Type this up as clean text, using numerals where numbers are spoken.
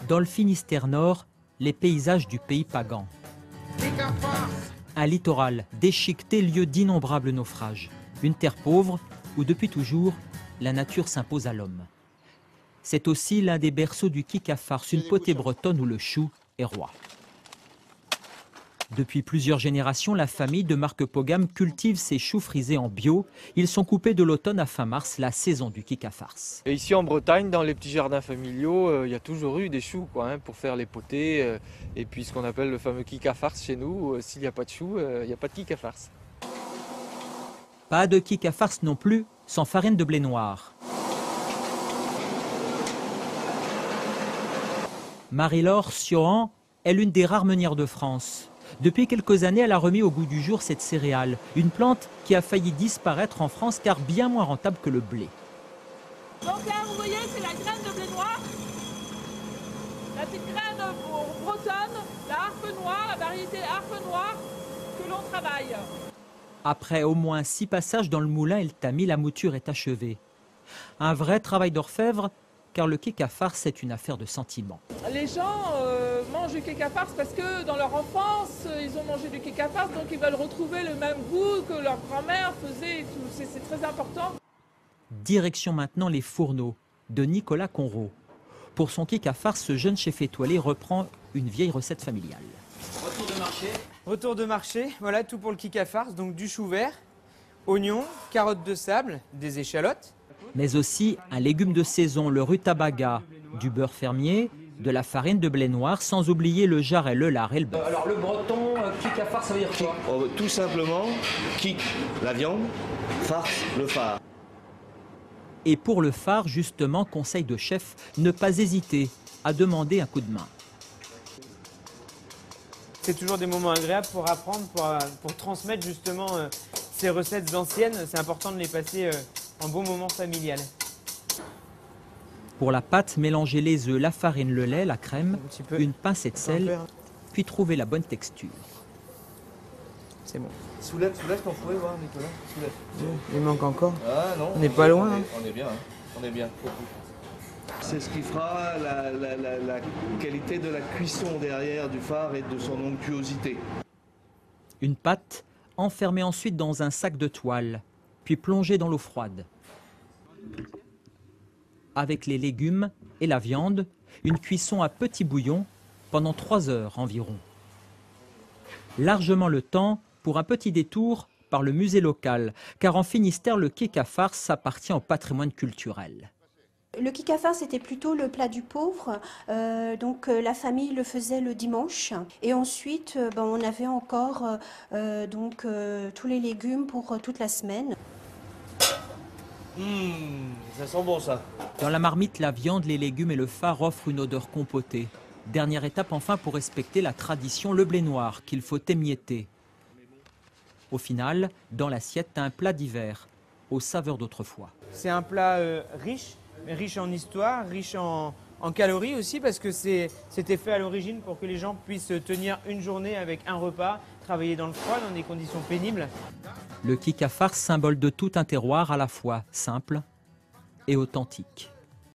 Dans le Finistère Nord, les paysages du pays pagan. Un littoral déchiqueté, lieu d'innombrables naufrages. Une terre pauvre où depuis toujours, la nature s'impose à l'homme. C'est aussi l'un des berceaux du kikafars, une potée bretonne où le chou est roi. Depuis plusieurs générations, la famille de Marc Pogam cultive ses choux frisés en bio. Ils sont coupés de l'automne à fin mars, la saison du kikafars. Et ici en Bretagne, dans les petits jardins familiaux, il y a toujours eu des choux pour faire les potées. Et puis ce qu'on appelle le fameux kikafars chez nous, s'il n'y a pas de choux, il n'y a pas de kikafars. Pas de kikafars non plus sans farine de blé noir. Marie-Laure Siohan est l'une des rares meunières de France. Depuis quelques années, elle a remis au goût du jour cette céréale, une plante qui a failli disparaître en France car bien moins rentable que le blé. Donc là, vous voyez, c'est la graine de blé noir, la petite graine bretonne, la harpe noire, la variété harpe noire que l'on travaille. Après au moins 6 passages dans le moulin et le tamis, la mouture est achevée. Un vrai travail d'orfèvre, car le kikafars, c'est une affaire de sentiment. Les gens mangent du kikafars parce que dans leur enfance, ils ont mangé du kikafars, donc ils veulent retrouver le même goût que leur grand-mère faisait et tout. C'est très important. Direction maintenant les fourneaux de Nicolas Conrault. Pour son kikafars, ce jeune chef étoilé reprend une vieille recette familiale. Retour de marché. Retour de marché, voilà tout pour le kikafars, donc du chou vert, oignons, carottes de sable, des échalotes. Mais aussi un légume de saison, le rutabaga, du beurre fermier, de la farine de blé noir, sans oublier le jarret, le lard et le beurre. Alors le breton, kikafars, ça veut dire quoi? Tout simplement, kik, la viande, farce, le phare. Et pour le phare, justement, conseil de chef, ne pas hésiter à demander un coup de main. C'est toujours des moments agréables pour apprendre, pour transmettre justement ces recettes anciennes. C'est important de les passer en bon moment familial. Pour la pâte, mélangez les œufs, la farine, le lait, la crème, une pincée de sel, puis trouvez la bonne texture. C'est bon. Soulève ton fouet, voir Nicolas. Soulève. Il manque encore. Ah non. On n'est pas loin. On est bien, hein. On est bien. C'est ce qui fera la qualité de la cuisson derrière du phare et de son onctuosité. Une pâte enfermée ensuite dans un sac de toile, puis plongée dans l'eau froide. Avec les légumes et la viande, une cuisson à petit bouillon pendant 3 heures environ. Largement le temps pour un petit détour par le musée local, car en Finistère, le kikafars appartient au patrimoine culturel. Le kikafars, c'était plutôt le plat du pauvre, donc la famille le faisait le dimanche. Et ensuite, on avait encore tous les légumes pour toute la semaine. Ça sent bon ça. Dans la marmite, la viande, les légumes et le phare offrent une odeur compotée. Dernière étape enfin pour respecter la tradition, le blé noir qu'il faut émietter. Au final, dans l'assiette, un plat d'hiver, aux saveurs d'autrefois. C'est un plat riche en histoire, riche en calories aussi, parce que c'était fait à l'origine pour que les gens puissent tenir une journée avec un repas, travailler dans le froid, dans des conditions pénibles. Le kikafars, symbole de tout un terroir à la fois simple et authentique.